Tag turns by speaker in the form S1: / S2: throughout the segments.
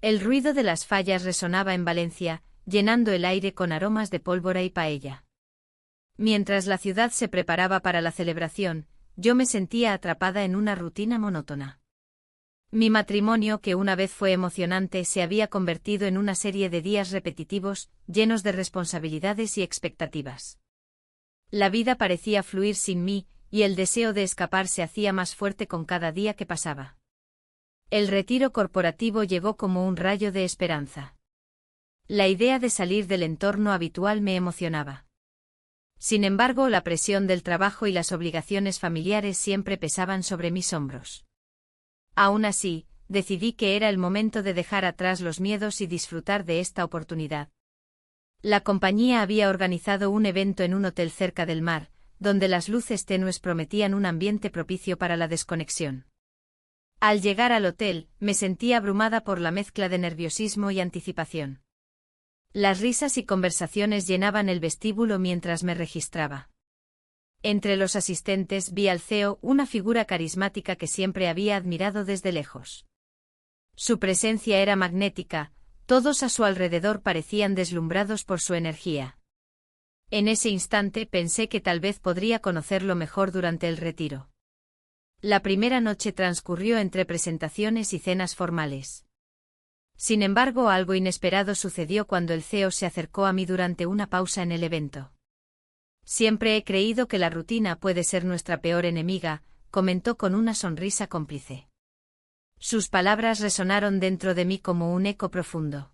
S1: El ruido de las fallas resonaba en Valencia, llenando el aire con aromas de pólvora y paella. Mientras la ciudad se preparaba para la celebración, yo me sentía atrapada en una rutina monótona. Mi matrimonio, que una vez fue emocionante, se había convertido en una serie de días repetitivos, llenos de responsabilidades y expectativas. La vida parecía fluir sin mí, y el deseo de escapar se hacía más fuerte con cada día que pasaba. El retiro corporativo llegó como un rayo de esperanza. La idea de salir del entorno habitual me emocionaba. Sin embargo, la presión del trabajo y las obligaciones familiares siempre pesaban sobre mis hombros. Aún así, decidí que era el momento de dejar atrás los miedos y disfrutar de esta oportunidad. La compañía había organizado un evento en un hotel cerca del mar, donde las luces tenues prometían un ambiente propicio para la desconexión. Al llegar al hotel, me sentí abrumada por la mezcla de nerviosismo y anticipación. Las risas y conversaciones llenaban el vestíbulo mientras me registraba. Entre los asistentes vi al CEO, una figura carismática que siempre había admirado desde lejos. Su presencia era magnética, todos a su alrededor parecían deslumbrados por su energía. En ese instante pensé que tal vez podría conocerlo mejor durante el retiro. La primera noche transcurrió entre presentaciones y cenas formales. Sin embargo, algo inesperado sucedió cuando el CEO se acercó a mí durante una pausa en el evento. Siempre he creído que la rutina puede ser nuestra peor enemiga, comentó con una sonrisa cómplice. Sus palabras resonaron dentro de mí como un eco profundo.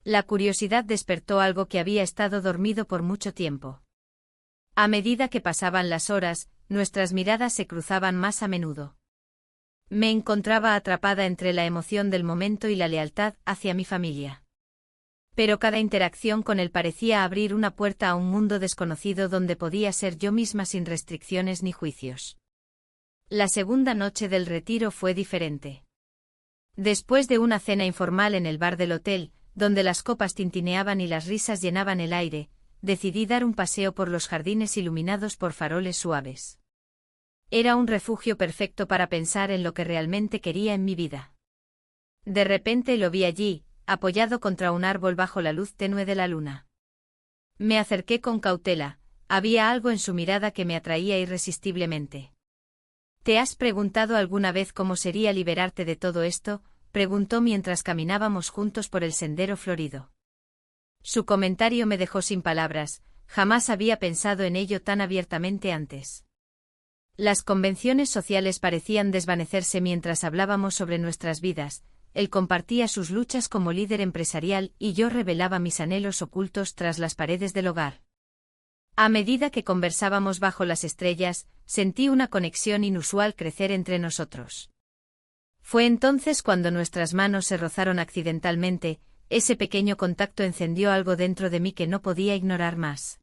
S1: La curiosidad despertó algo que había estado dormido por mucho tiempo. A medida que pasaban las horas, nuestras miradas se cruzaban más a menudo. Me encontraba atrapada entre la emoción del momento y la lealtad hacia mi familia. Pero cada interacción con él parecía abrir una puerta a un mundo desconocido donde podía ser yo misma sin restricciones ni juicios. La segunda noche del retiro fue diferente. Después de una cena informal en el bar del hotel, donde las copas tintineaban y las risas llenaban el aire, decidí dar un paseo por los jardines iluminados por faroles suaves. Era un refugio perfecto para pensar en lo que realmente quería en mi vida. De repente lo vi allí, apoyado contra un árbol bajo la luz tenue de la luna. Me acerqué con cautela, había algo en su mirada que me atraía irresistiblemente. ¿Te has preguntado alguna vez cómo sería liberarte de todo esto?, preguntó mientras caminábamos juntos por el sendero florido. Su comentario me dejó sin palabras, jamás había pensado en ello tan abiertamente antes. Las convenciones sociales parecían desvanecerse mientras hablábamos sobre nuestras vidas. Él compartía sus luchas como líder empresarial y yo revelaba mis anhelos ocultos tras las paredes del hogar. A medida que conversábamos bajo las estrellas, sentí una conexión inusual crecer entre nosotros. Fue entonces cuando nuestras manos se rozaron accidentalmente, ese pequeño contacto encendió algo dentro de mí que no podía ignorar más.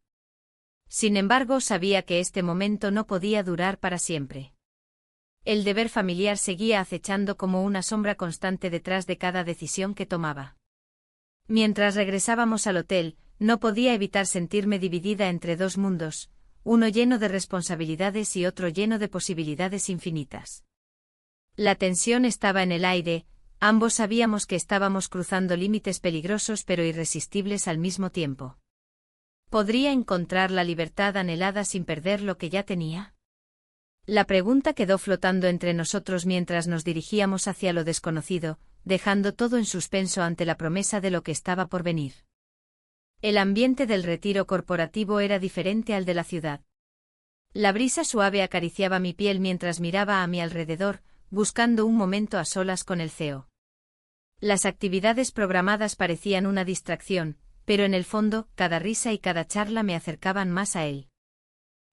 S1: Sin embargo, sabía que este momento no podía durar para siempre. El deber familiar seguía acechando como una sombra constante detrás de cada decisión que tomaba. Mientras regresábamos al hotel, no podía evitar sentirme dividida entre dos mundos, uno lleno de responsabilidades y otro lleno de posibilidades infinitas. La tensión estaba en el aire, ambos sabíamos que estábamos cruzando límites peligrosos pero irresistibles al mismo tiempo. ¿Podría encontrar la libertad anhelada sin perder lo que ya tenía? La pregunta quedó flotando entre nosotros mientras nos dirigíamos hacia lo desconocido, dejando todo en suspenso ante la promesa de lo que estaba por venir. El ambiente del retiro corporativo era diferente al de la ciudad. La brisa suave acariciaba mi piel mientras miraba a mi alrededor, buscando un momento a solas con el CEO. Las actividades programadas parecían una distracción, pero en el fondo, cada risa y cada charla me acercaban más a él.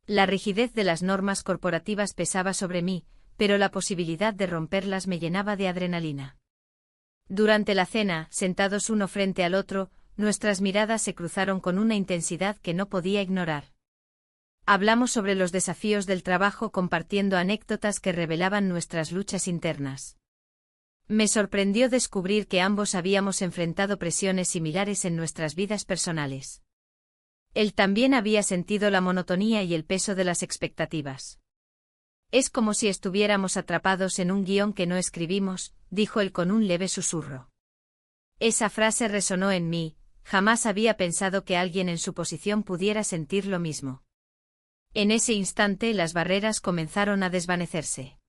S1: La rigidez de las normas corporativas pesaba sobre mí, pero la posibilidad de romperlas me llenaba de adrenalina. Durante la cena, sentados uno frente al otro, nuestras miradas se cruzaron con una intensidad que no podía ignorar. Hablamos sobre los desafíos del trabajo compartiendo anécdotas que revelaban nuestras luchas internas. Me sorprendió descubrir que ambos habíamos enfrentado presiones similares en nuestras vidas personales. Él también había sentido la monotonía y el peso de las expectativas. Es como si estuviéramos atrapados en un guión que no escribimos, dijo él con un leve susurro. Esa frase resonó en mí, jamás había pensado que alguien en su posición pudiera sentir lo mismo. En ese instante las barreras comenzaron a desvanecerse.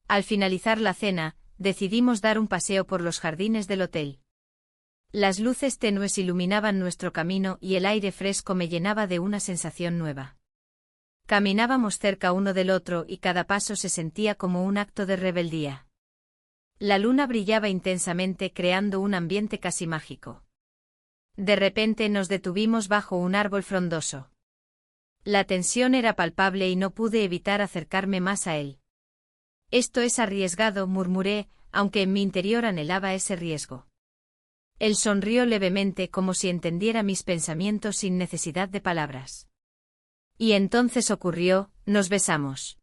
S1: Al finalizar la cena, decidimos dar un paseo por los jardines del hotel. Las luces tenues iluminaban nuestro camino y el aire fresco me llenaba de una sensación nueva. Caminábamos cerca uno del otro y cada paso se sentía como un acto de rebeldía. La luna brillaba intensamente creando un ambiente casi mágico. De repente nos detuvimos bajo un árbol frondoso. La tensión era palpable y no pude evitar acercarme más a él. Esto es arriesgado, murmuré, aunque en mi interior anhelaba ese riesgo. Él sonrió levemente como si entendiera mis pensamientos sin necesidad de palabras. Y entonces ocurrió, nos besamos.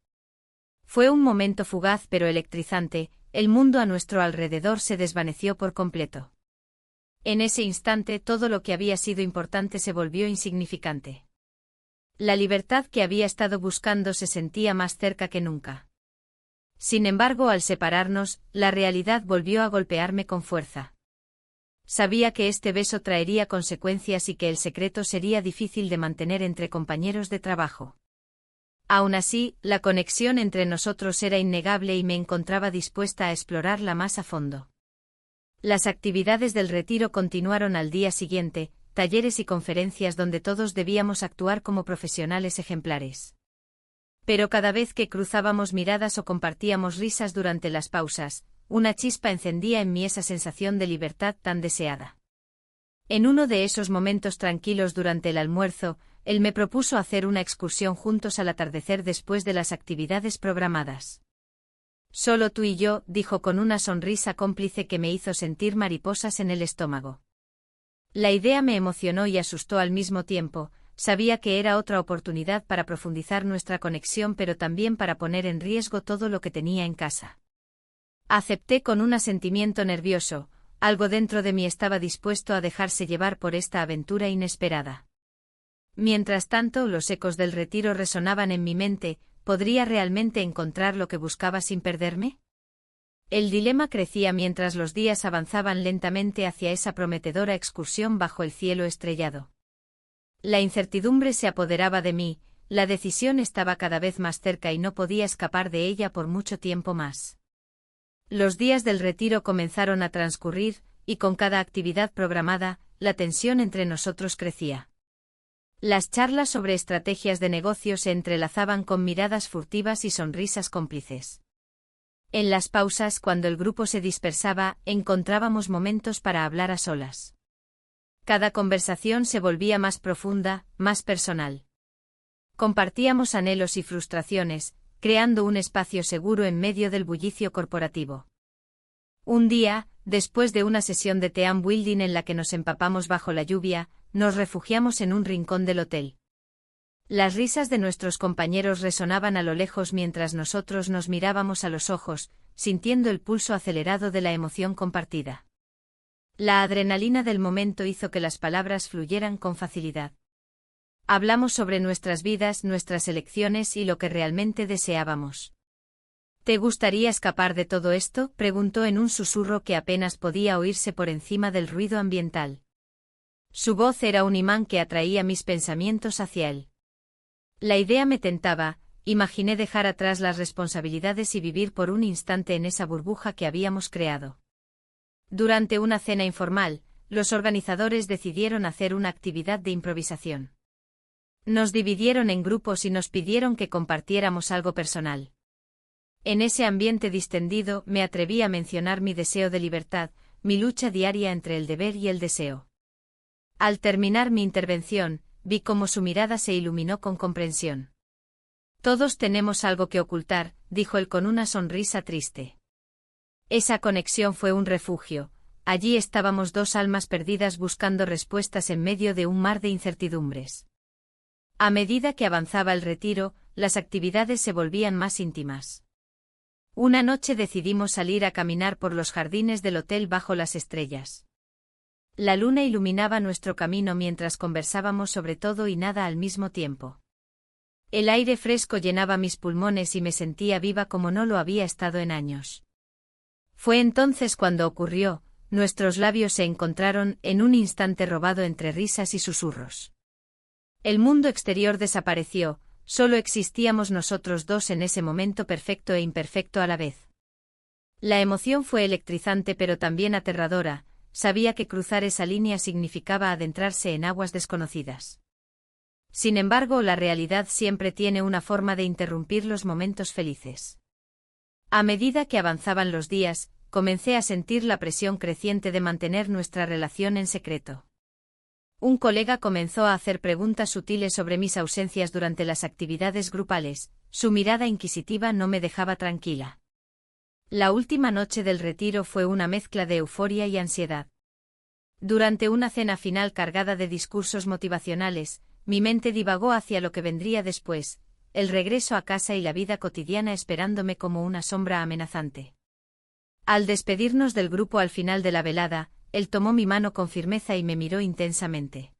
S1: Fue un momento fugaz pero electrizante, el mundo a nuestro alrededor se desvaneció por completo. En ese instante todo lo que había sido importante se volvió insignificante. La libertad que había estado buscando se sentía más cerca que nunca. Sin embargo, al separarnos, la realidad volvió a golpearme con fuerza. Sabía que este beso traería consecuencias y que el secreto sería difícil de mantener entre compañeros de trabajo. Aún así, la conexión entre nosotros era innegable y me encontraba dispuesta a explorarla más a fondo. Las actividades del retiro continuaron al día siguiente, talleres y conferencias donde todos debíamos actuar como profesionales ejemplares. Pero cada vez que cruzábamos miradas o compartíamos risas durante las pausas, una chispa encendía en mí esa sensación de libertad tan deseada. En uno de esos momentos tranquilos durante el almuerzo, él me propuso hacer una excursión juntos al atardecer después de las actividades programadas. Solo tú y yo, dijo con una sonrisa cómplice que me hizo sentir mariposas en el estómago. La idea me emocionó y asustó al mismo tiempo, sabía que era otra oportunidad para profundizar nuestra conexión pero también para poner en riesgo todo lo que tenía en casa. Acepté con un asentimiento nervioso, algo dentro de mí estaba dispuesto a dejarse llevar por esta aventura inesperada. Mientras tanto, los ecos del retiro resonaban en mi mente, ¿podría realmente encontrar lo que buscaba sin perderme? El dilema crecía mientras los días avanzaban lentamente hacia esa prometedora excursión bajo el cielo estrellado. La incertidumbre se apoderaba de mí, la decisión estaba cada vez más cerca y no podía escapar de ella por mucho tiempo más. Los días del retiro comenzaron a transcurrir, y con cada actividad programada, la tensión entre nosotros crecía. Las charlas sobre estrategias de negocio se entrelazaban con miradas furtivas y sonrisas cómplices. En las pausas, cuando el grupo se dispersaba, encontrábamos momentos para hablar a solas. Cada conversación se volvía más profunda, más personal. Compartíamos anhelos y frustraciones, creando un espacio seguro en medio del bullicio corporativo. Un día, después de una sesión de team building en la que nos empapamos bajo la lluvia, nos refugiamos en un rincón del hotel. Las risas de nuestros compañeros resonaban a lo lejos mientras nosotros nos mirábamos a los ojos, sintiendo el pulso acelerado de la emoción compartida. La adrenalina del momento hizo que las palabras fluyeran con facilidad. Hablamos sobre nuestras vidas, nuestras elecciones y lo que realmente deseábamos. ¿Te gustaría escapar de todo esto?, preguntó en un susurro que apenas podía oírse por encima del ruido ambiental. Su voz era un imán que atraía mis pensamientos hacia él. La idea me tentaba, imaginé dejar atrás las responsabilidades y vivir por un instante en esa burbuja que habíamos creado. Durante una cena informal, los organizadores decidieron hacer una actividad de improvisación. Nos dividieron en grupos y nos pidieron que compartiéramos algo personal. En ese ambiente distendido me atreví a mencionar mi deseo de libertad, mi lucha diaria entre el deber y el deseo. Al terminar mi intervención, vi cómo su mirada se iluminó con comprensión. Todos tenemos algo que ocultar, dijo él con una sonrisa triste. Esa conexión fue un refugio, allí estábamos dos almas perdidas buscando respuestas en medio de un mar de incertidumbres. A medida que avanzaba el retiro, las actividades se volvían más íntimas. Una noche decidimos salir a caminar por los jardines del hotel bajo las estrellas. La luna iluminaba nuestro camino mientras conversábamos sobre todo y nada al mismo tiempo. El aire fresco llenaba mis pulmones y me sentía viva como no lo había estado en años. Fue entonces cuando ocurrió, nuestros labios se encontraron en un instante robado entre risas y susurros. El mundo exterior desapareció, solo existíamos nosotros dos en ese momento perfecto e imperfecto a la vez. La emoción fue electrizante pero también aterradora, sabía que cruzar esa línea significaba adentrarse en aguas desconocidas. Sin embargo, la realidad siempre tiene una forma de interrumpir los momentos felices. A medida que avanzaban los días, comencé a sentir la presión creciente de mantener nuestra relación en secreto. Un colega comenzó a hacer preguntas sutiles sobre mis ausencias durante las actividades grupales, su mirada inquisitiva no me dejaba tranquila. La última noche del retiro fue una mezcla de euforia y ansiedad. Durante una cena final cargada de discursos motivacionales, mi mente divagó hacia lo que vendría después, el regreso a casa y la vida cotidiana esperándome como una sombra amenazante. Al despedirnos del grupo al final de la velada, él tomó mi mano con firmeza y me miró intensamente.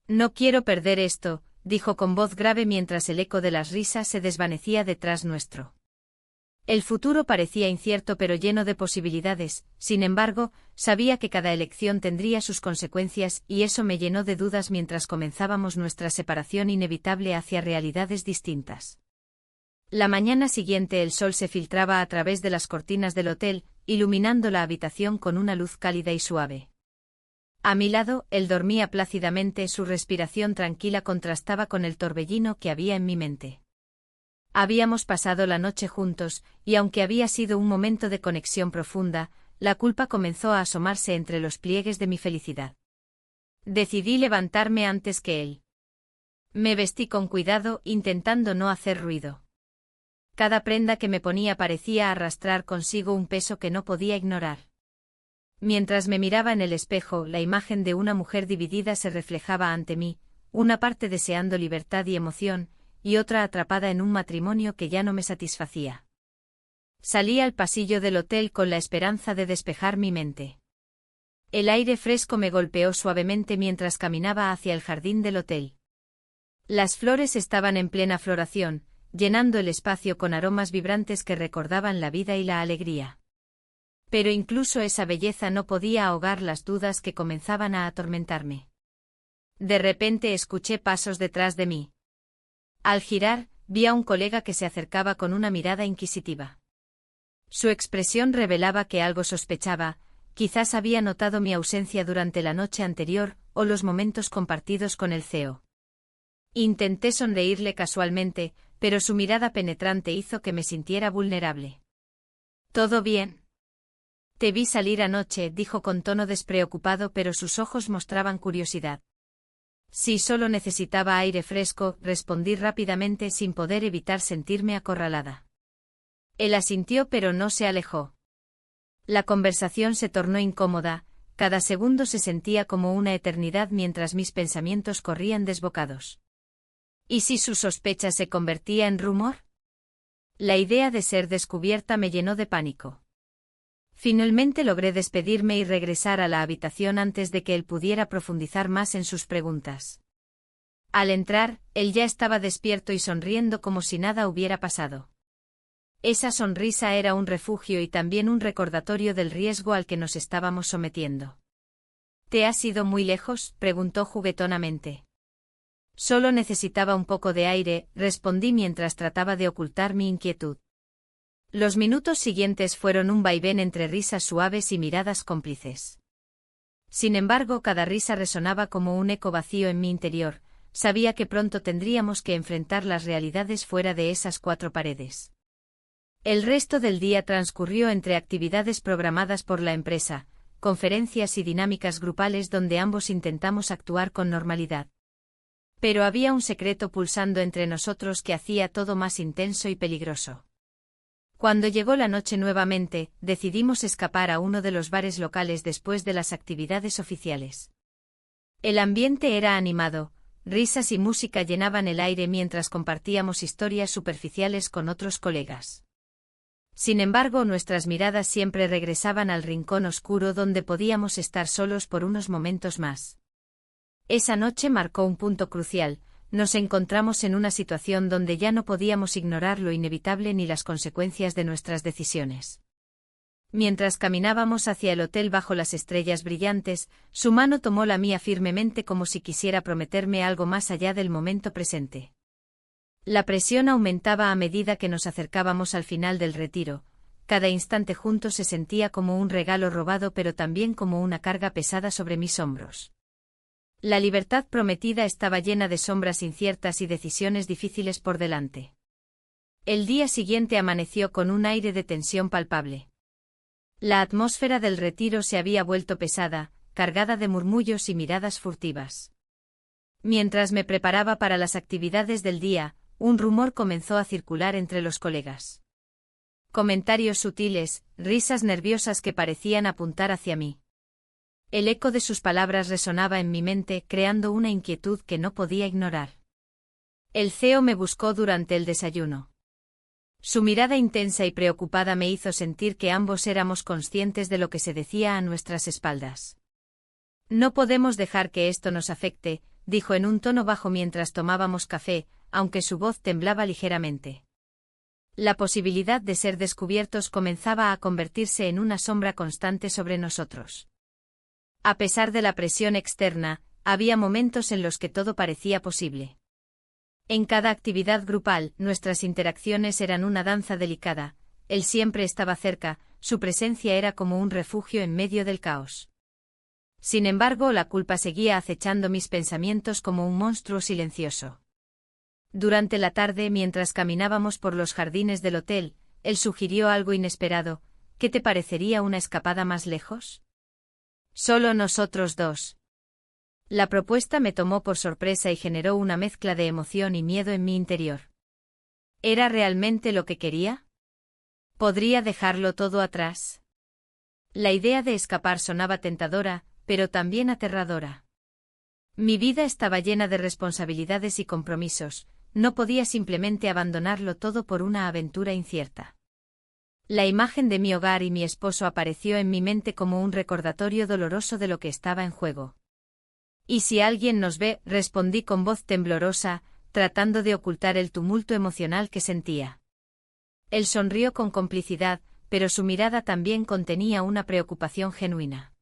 S1: «No quiero perder esto», dijo con voz grave mientras el eco de las risas se desvanecía detrás nuestro. El futuro parecía incierto pero lleno de posibilidades, sin embargo, sabía que cada elección tendría sus consecuencias y eso me llenó de dudas mientras comenzábamos nuestra separación inevitable hacia realidades distintas. La mañana siguiente el sol se filtraba a través de las cortinas del hotel, iluminando la habitación con una luz cálida y suave. A mi lado, él dormía plácidamente, su respiración tranquila contrastaba con el torbellino que había en mi mente. Habíamos pasado la noche juntos, y aunque había sido un momento de conexión profunda, la culpa comenzó a asomarse entre los pliegues de mi felicidad. Decidí levantarme antes que él. Me vestí con cuidado, intentando no hacer ruido. Cada prenda que me ponía parecía arrastrar consigo un peso que no podía ignorar. Mientras me miraba en el espejo, la imagen de una mujer dividida se reflejaba ante mí, una parte deseando libertad y emoción, y otra atrapada en un matrimonio que ya no me satisfacía. Salí al pasillo del hotel con la esperanza de despejar mi mente. El aire fresco me golpeó suavemente mientras caminaba hacia el jardín del hotel. Las flores estaban en plena floración, llenando el espacio con aromas vibrantes que recordaban la vida y la alegría. Pero incluso esa belleza no podía ahogar las dudas que comenzaban a atormentarme. De repente escuché pasos detrás de mí. Al girar, vi a un colega que se acercaba con una mirada inquisitiva. Su expresión revelaba que algo sospechaba, quizás había notado mi ausencia durante la noche anterior o los momentos compartidos con el CEO. Intenté sonreírle casualmente, pero su mirada penetrante hizo que me sintiera vulnerable. «¿Todo bien?» «Te vi salir anoche», dijo con tono despreocupado, pero sus ojos mostraban curiosidad. «Sí, solo necesitaba aire fresco», respondí rápidamente sin poder evitar sentirme acorralada. Él asintió pero no se alejó. La conversación se tornó incómoda, cada segundo se sentía como una eternidad mientras mis pensamientos corrían desbocados. ¿Y si su sospecha se convertía en rumor? La idea de ser descubierta me llenó de pánico. Finalmente logré despedirme y regresar a la habitación antes de que él pudiera profundizar más en sus preguntas. Al entrar, él ya estaba despierto y sonriendo como si nada hubiera pasado. Esa sonrisa era un refugio y también un recordatorio del riesgo al que nos estábamos sometiendo. ¿Te has ido muy lejos?, preguntó juguetonamente. Solo necesitaba un poco de aire, respondí mientras trataba de ocultar mi inquietud. Los minutos siguientes fueron un vaivén entre risas suaves y miradas cómplices. Sin embargo, cada risa resonaba como un eco vacío en mi interior, sabía que pronto tendríamos que enfrentar las realidades fuera de esas cuatro paredes. El resto del día transcurrió entre actividades programadas por la empresa, conferencias y dinámicas grupales donde ambos intentamos actuar con normalidad. Pero había un secreto pulsando entre nosotros que hacía todo más intenso y peligroso. Cuando llegó la noche nuevamente, decidimos escapar a uno de los bares locales después de las actividades oficiales. El ambiente era animado, risas y música llenaban el aire mientras compartíamos historias superficiales con otros colegas. Sin embargo, nuestras miradas siempre regresaban al rincón oscuro donde podíamos estar solos por unos momentos más. Esa noche marcó un punto crucial, nos encontramos en una situación donde ya no podíamos ignorar lo inevitable ni las consecuencias de nuestras decisiones. Mientras caminábamos hacia el hotel bajo las estrellas brillantes, su mano tomó la mía firmemente como si quisiera prometerme algo más allá del momento presente. La presión aumentaba a medida que nos acercábamos al final del retiro. Cada instante juntos se sentía como un regalo robado, pero también como una carga pesada sobre mis hombros. La libertad prometida estaba llena de sombras inciertas y decisiones difíciles por delante. El día siguiente amaneció con un aire de tensión palpable. La atmósfera del retiro se había vuelto pesada, cargada de murmullos y miradas furtivas. Mientras me preparaba para las actividades del día, un rumor comenzó a circular entre los colegas. Comentarios sutiles, risas nerviosas que parecían apuntar hacia mí. El eco de sus palabras resonaba en mi mente, creando una inquietud que no podía ignorar. El CEO me buscó durante el desayuno. Su mirada intensa y preocupada me hizo sentir que ambos éramos conscientes de lo que se decía a nuestras espaldas. No podemos dejar que esto nos afecte, dijo en un tono bajo mientras tomábamos café, aunque su voz temblaba ligeramente. La posibilidad de ser descubiertos comenzaba a convertirse en una sombra constante sobre nosotros. A pesar de la presión externa, había momentos en los que todo parecía posible. En cada actividad grupal, nuestras interacciones eran una danza delicada, él siempre estaba cerca, su presencia era como un refugio en medio del caos. Sin embargo, la culpa seguía acechando mis pensamientos como un monstruo silencioso. Durante la tarde, mientras caminábamos por los jardines del hotel, él sugirió algo inesperado. ¿Qué te parecería una escapada más lejos? Solo nosotros dos. La propuesta me tomó por sorpresa y generó una mezcla de emoción y miedo en mi interior. ¿Era realmente lo que quería? ¿Podría dejarlo todo atrás? La idea de escapar sonaba tentadora, pero también aterradora. Mi vida estaba llena de responsabilidades y compromisos, no podía simplemente abandonarlo todo por una aventura incierta. La imagen de mi hogar y mi esposo apareció en mi mente como un recordatorio doloroso de lo que estaba en juego. «¿Y si alguien nos ve?», respondí con voz temblorosa, tratando de ocultar el tumulto emocional que sentía. Él sonrió con complicidad, pero su mirada también contenía una preocupación genuina.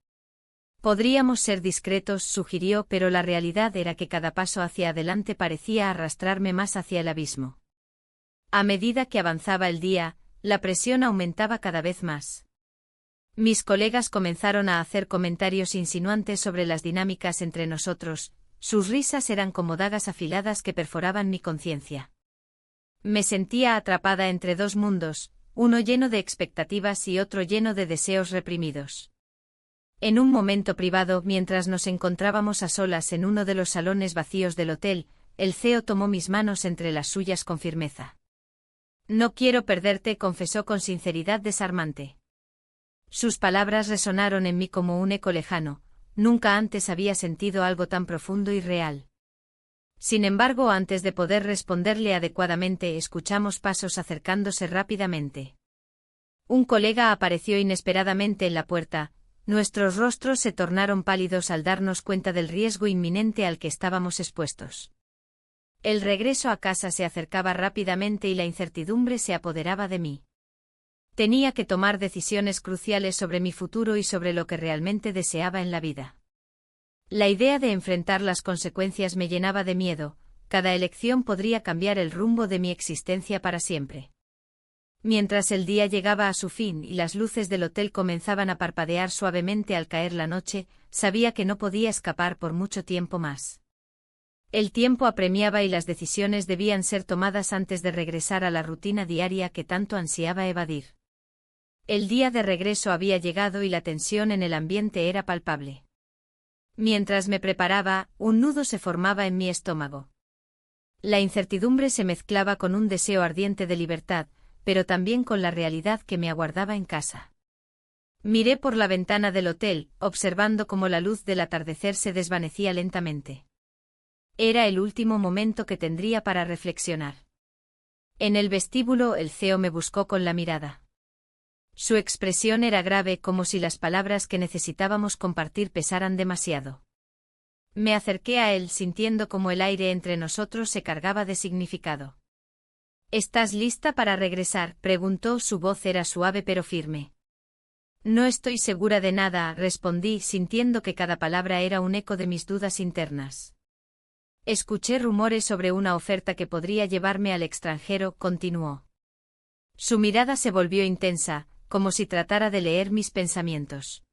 S1: Podríamos ser discretos, sugirió, pero la realidad era que cada paso hacia adelante parecía arrastrarme más hacia el abismo. A medida que avanzaba el día, la presión aumentaba cada vez más. Mis colegas comenzaron a hacer comentarios insinuantes sobre las dinámicas entre nosotros, sus risas eran como dagas afiladas que perforaban mi conciencia. Me sentía atrapada entre dos mundos, uno lleno de expectativas y otro lleno de deseos reprimidos. En un momento privado, mientras nos encontrábamos a solas en uno de los salones vacíos del hotel, el CEO tomó mis manos entre las suyas con firmeza. «No quiero perderte», confesó con sinceridad desarmante. Sus palabras resonaron en mí como un eco lejano, nunca antes había sentido algo tan profundo y real. Sin embargo, antes de poder responderle adecuadamente, escuchamos pasos acercándose rápidamente. Un colega apareció inesperadamente en la puerta. Nuestros rostros se tornaron pálidos al darnos cuenta del riesgo inminente al que estábamos expuestos. El regreso a casa se acercaba rápidamente y la incertidumbre se apoderaba de mí. Tenía que tomar decisiones cruciales sobre mi futuro y sobre lo que realmente deseaba en la vida. La idea de enfrentar las consecuencias me llenaba de miedo, cada elección podría cambiar el rumbo de mi existencia para siempre. Mientras el día llegaba a su fin y las luces del hotel comenzaban a parpadear suavemente al caer la noche, sabía que no podía escapar por mucho tiempo más. El tiempo apremiaba y las decisiones debían ser tomadas antes de regresar a la rutina diaria que tanto ansiaba evadir. El día de regreso había llegado y la tensión en el ambiente era palpable. Mientras me preparaba, un nudo se formaba en mi estómago. La incertidumbre se mezclaba con un deseo ardiente de libertad, pero también con la realidad que me aguardaba en casa. Miré por la ventana del hotel, observando cómo la luz del atardecer se desvanecía lentamente. Era el último momento que tendría para reflexionar. En el vestíbulo, el CEO me buscó con la mirada. Su expresión era grave, como si las palabras que necesitábamos compartir pesaran demasiado. Me acerqué a él sintiendo como el aire entre nosotros se cargaba de significado. «¿Estás lista para regresar?», preguntó, su voz era suave pero firme. No estoy segura de nada, respondí, sintiendo que cada palabra era un eco de mis dudas internas. Escuché rumores sobre una oferta que podría llevarme al extranjero, continuó. Su mirada se volvió intensa, como si tratara de leer mis pensamientos.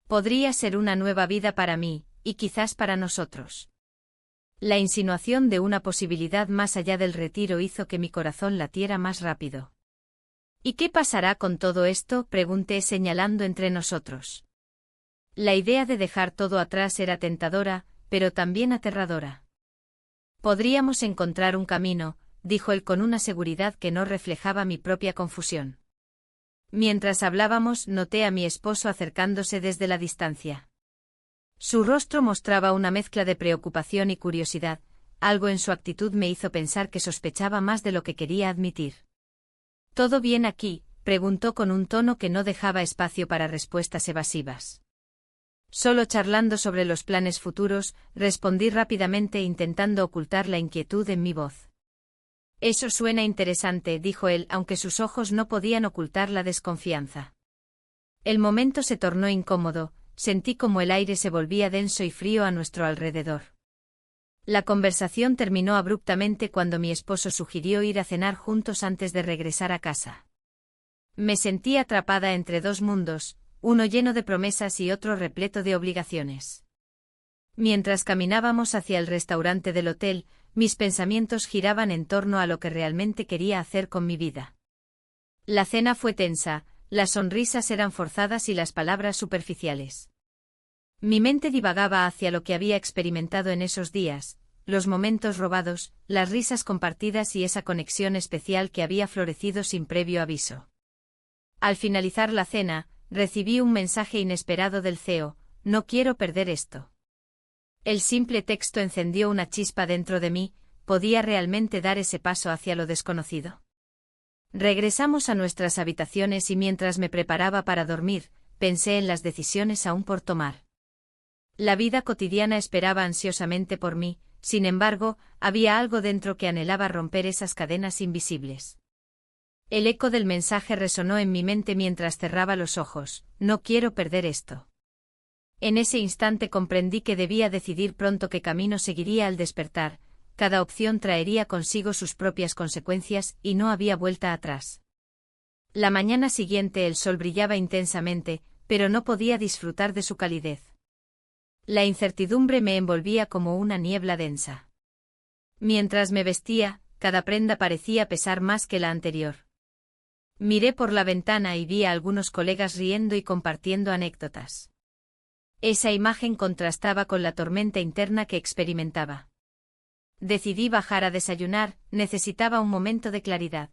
S1: Podría ser una nueva vida para mí, y quizás para nosotros. La insinuación de una posibilidad más allá del retiro hizo que mi corazón latiera más rápido. ¿Y qué pasará con todo esto?, pregunté señalando entre nosotros. La idea de dejar todo atrás era tentadora, pero también aterradora. Podríamos encontrar un camino, dijo él con una seguridad que no reflejaba mi propia confusión. Mientras hablábamos, noté a mi esposo acercándose desde la distancia. Su rostro mostraba una mezcla de preocupación y curiosidad, algo en su actitud me hizo pensar que sospechaba más de lo que quería admitir. ¿Todo bien aquí?, preguntó con un tono que no dejaba espacio para respuestas evasivas. Solo charlando sobre los planes futuros, respondí rápidamente intentando ocultar la inquietud en mi voz. Eso suena interesante, dijo él, aunque sus ojos no podían ocultar la desconfianza. El momento se tornó incómodo, sentí como el aire se volvía denso y frío a nuestro alrededor. La conversación terminó abruptamente cuando mi esposo sugirió ir a cenar juntos antes de regresar a casa. Me sentí atrapada entre dos mundos, uno lleno de promesas y otro repleto de obligaciones. Mientras caminábamos hacia el restaurante del hotel, mis pensamientos giraban en torno a lo que realmente quería hacer con mi vida. La cena fue tensa, las sonrisas eran forzadas y las palabras superficiales. Mi mente divagaba hacia lo que había experimentado en esos días, los momentos robados, las risas compartidas y esa conexión especial que había florecido sin previo aviso. Al finalizar la cena, recibí un mensaje inesperado del CEO: no quiero perder esto. El simple texto encendió una chispa dentro de mí, ¿podía realmente dar ese paso hacia lo desconocido? Regresamos a nuestras habitaciones y mientras me preparaba para dormir, pensé en las decisiones aún por tomar. La vida cotidiana esperaba ansiosamente por mí, sin embargo, había algo dentro que anhelaba romper esas cadenas invisibles. El eco del mensaje resonó en mi mente mientras cerraba los ojos: no quiero perder esto. En ese instante comprendí que debía decidir pronto qué camino seguiría al despertar. Cada opción traería consigo sus propias consecuencias y no había vuelta atrás. La mañana siguiente el sol brillaba intensamente, pero no podía disfrutar de su calidez. La incertidumbre me envolvía como una niebla densa. Mientras me vestía, cada prenda parecía pesar más que la anterior. Miré por la ventana y vi a algunos colegas riendo y compartiendo anécdotas. Esa imagen contrastaba con la tormenta interna que experimentaba. Decidí bajar a desayunar, necesitaba un momento de claridad.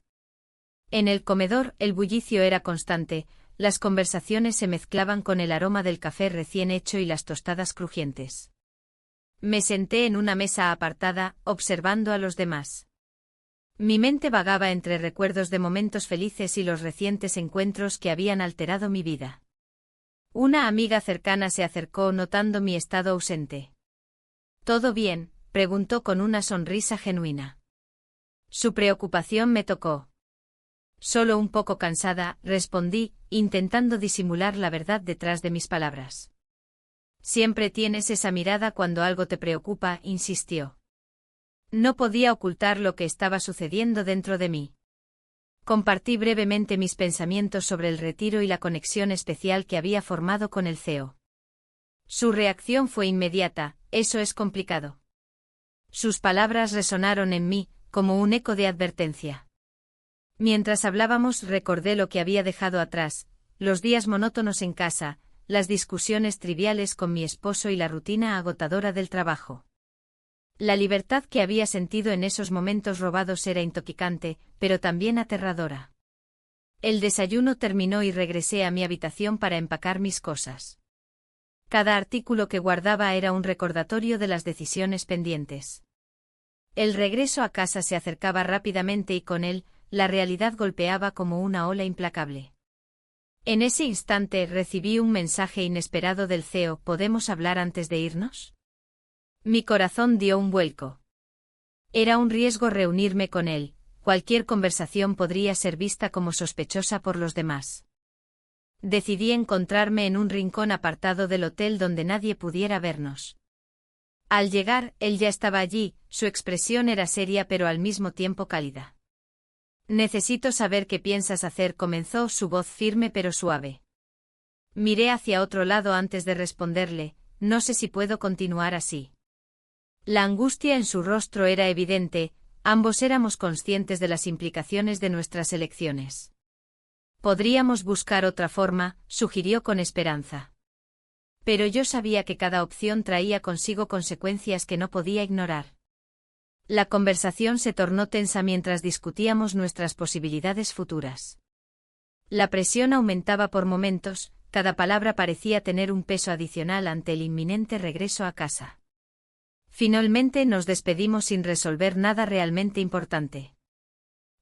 S1: En el comedor, el bullicio era constante, las conversaciones se mezclaban con el aroma del café recién hecho y las tostadas crujientes. Me senté en una mesa apartada, observando a los demás. Mi mente vagaba entre recuerdos de momentos felices y los recientes encuentros que habían alterado mi vida. Una amiga cercana se acercó notando mi estado ausente. ¿Todo bien?, preguntó con una sonrisa genuina. Su preocupación me tocó. Solo un poco cansada, respondí, intentando disimular la verdad detrás de mis palabras. Siempre tienes esa mirada cuando algo te preocupa, insistió. No podía ocultar lo que estaba sucediendo dentro de mí. Compartí brevemente mis pensamientos sobre el retiro y la conexión especial que había formado con el CEO. Su reacción fue inmediata: eso es complicado. Sus palabras resonaron en mí, como un eco de advertencia. Mientras hablábamos recordé lo que había dejado atrás, los días monótonos en casa, las discusiones triviales con mi esposo y la rutina agotadora del trabajo. La libertad que había sentido en esos momentos robados era intoxicante, pero también aterradora. El desayuno terminó y regresé a mi habitación para empacar mis cosas. Cada artículo que guardaba era un recordatorio de las decisiones pendientes. El regreso a casa se acercaba rápidamente y con él, la realidad golpeaba como una ola implacable. En ese instante recibí un mensaje inesperado del CEO: ¿podemos hablar antes de irnos? Mi corazón dio un vuelco. Era un riesgo reunirme con él, cualquier conversación podría ser vista como sospechosa por los demás. Decidí encontrarme en un rincón apartado del hotel donde nadie pudiera vernos. Al llegar, él ya estaba allí, su expresión era seria pero al mismo tiempo cálida. Necesito saber qué piensas hacer, comenzó, su voz firme pero suave. Miré hacia otro lado antes de responderle, no sé si puedo continuar así. La angustia en su rostro era evidente, ambos éramos conscientes de las implicaciones de nuestras elecciones. Podríamos buscar otra forma, sugirió con esperanza. Pero yo sabía que cada opción traía consigo consecuencias que no podía ignorar. La conversación se tornó tensa mientras discutíamos nuestras posibilidades futuras. La presión aumentaba por momentos, cada palabra parecía tener un peso adicional ante el inminente regreso a casa. Finalmente nos despedimos sin resolver nada realmente importante.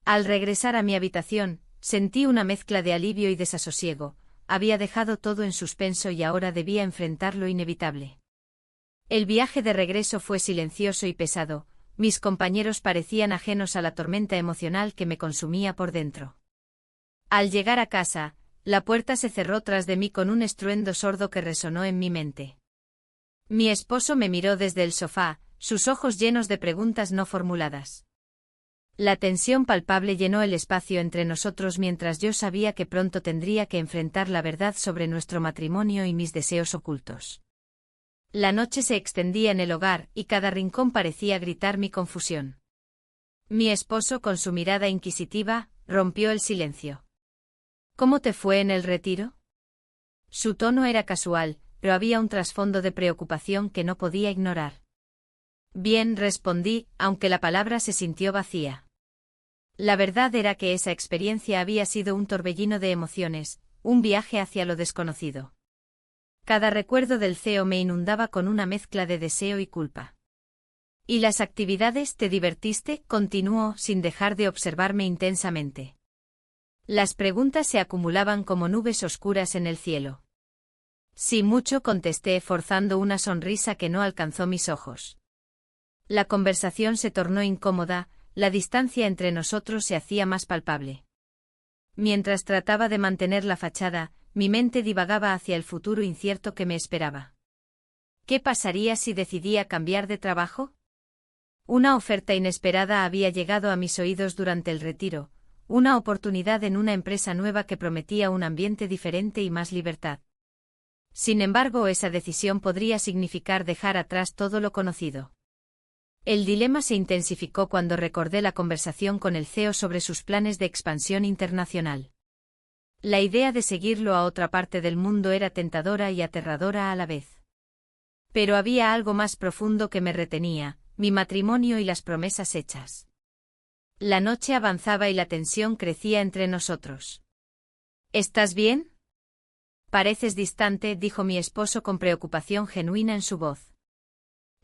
S1: Al regresar a mi habitación, sentí una mezcla de alivio y desasosiego. Había dejado todo en suspenso y ahora debía enfrentar lo inevitable. El viaje de regreso fue silencioso y pesado, mis compañeros parecían ajenos a la tormenta emocional que me consumía por dentro. Al llegar a casa, la puerta se cerró tras de mí con un estruendo sordo que resonó en mi mente. Mi esposo me miró desde el sofá, sus ojos llenos de preguntas no formuladas. La tensión palpable llenó el espacio entre nosotros mientras yo sabía que pronto tendría que enfrentar la verdad sobre nuestro matrimonio y mis deseos ocultos. La noche se extendía en el hogar y cada rincón parecía gritar mi confusión. Mi esposo, con su mirada inquisitiva, rompió el silencio. ¿Cómo te fue en el retiro? Su tono era casual, pero había un trasfondo de preocupación que no podía ignorar. Bien, respondí, aunque la palabra se sintió vacía. La verdad era que esa experiencia había sido un torbellino de emociones, un viaje hacia lo desconocido. Cada recuerdo del CEO me inundaba con una mezcla de deseo y culpa. ¿Y las actividades? ¿Te divertiste? Continuó, sin dejar de observarme intensamente. Las preguntas se acumulaban como nubes oscuras en el cielo. Sí, mucho, contesté, forzando una sonrisa que no alcanzó mis ojos. La conversación se tornó incómoda, la distancia entre nosotros se hacía más palpable. Mientras trataba de mantener la fachada, mi mente divagaba hacia el futuro incierto que me esperaba. ¿Qué pasaría si decidía cambiar de trabajo? Una oferta inesperada había llegado a mis oídos durante el retiro, una oportunidad en una empresa nueva que prometía un ambiente diferente y más libertad. Sin embargo, esa decisión podría significar dejar atrás todo lo conocido. El dilema se intensificó cuando recordé la conversación con el CEO sobre sus planes de expansión internacional. La idea de seguirlo a otra parte del mundo era tentadora y aterradora a la vez. Pero había algo más profundo que me retenía, mi matrimonio y las promesas hechas. La noche avanzaba y la tensión crecía entre nosotros. ¿Estás bien? Pareces distante, dijo mi esposo con preocupación genuina en su voz.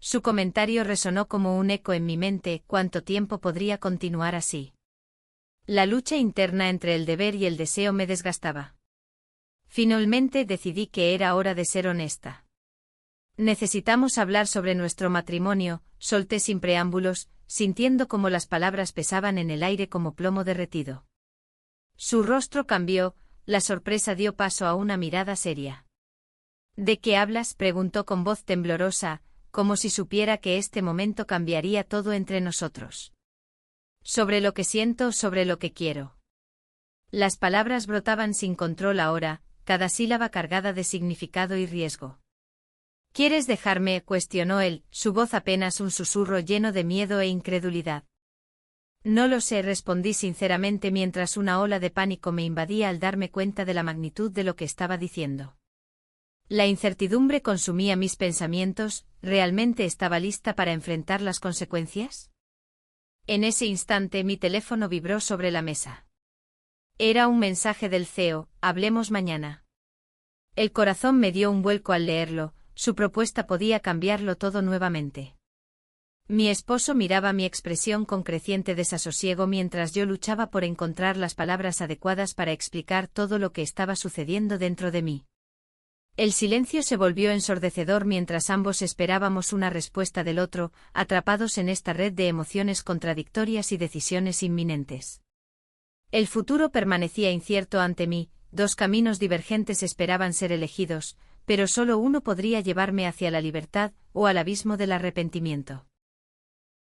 S1: Su comentario resonó como un eco en mi mente. ¿Cuánto tiempo podría continuar así? La lucha interna entre el deber y el deseo me desgastaba. Finalmente decidí que era hora de ser honesta. Necesitamos hablar sobre nuestro matrimonio, solté sin preámbulos, sintiendo como las palabras pesaban en el aire como plomo derretido. Su rostro cambió, la sorpresa dio paso a una mirada seria. ¿De qué hablas?, preguntó con voz temblorosa, como si supiera que este momento cambiaría todo entre nosotros. Sobre lo que siento, sobre lo que quiero. Las palabras brotaban sin control ahora, cada sílaba cargada de significado y riesgo. ¿Quieres dejarme?, cuestionó él, su voz apenas un susurro lleno de miedo e incredulidad. No lo sé, respondí sinceramente mientras una ola de pánico me invadía al darme cuenta de la magnitud de lo que estaba diciendo. La incertidumbre consumía mis pensamientos. ¿Realmente estaba lista para enfrentar las consecuencias? En ese instante mi teléfono vibró sobre la mesa. Era un mensaje del CEO: hablemos mañana. El corazón me dio un vuelco al leerlo, su propuesta podía cambiarlo todo nuevamente. Mi esposo miraba mi expresión con creciente desasosiego mientras yo luchaba por encontrar las palabras adecuadas para explicar todo lo que estaba sucediendo dentro de mí. El silencio se volvió ensordecedor mientras ambos esperábamos una respuesta del otro, atrapados en esta red de emociones contradictorias y decisiones inminentes. El futuro permanecía incierto ante mí, dos caminos divergentes esperaban ser elegidos, pero solo uno podría llevarme hacia la libertad o al abismo del arrepentimiento.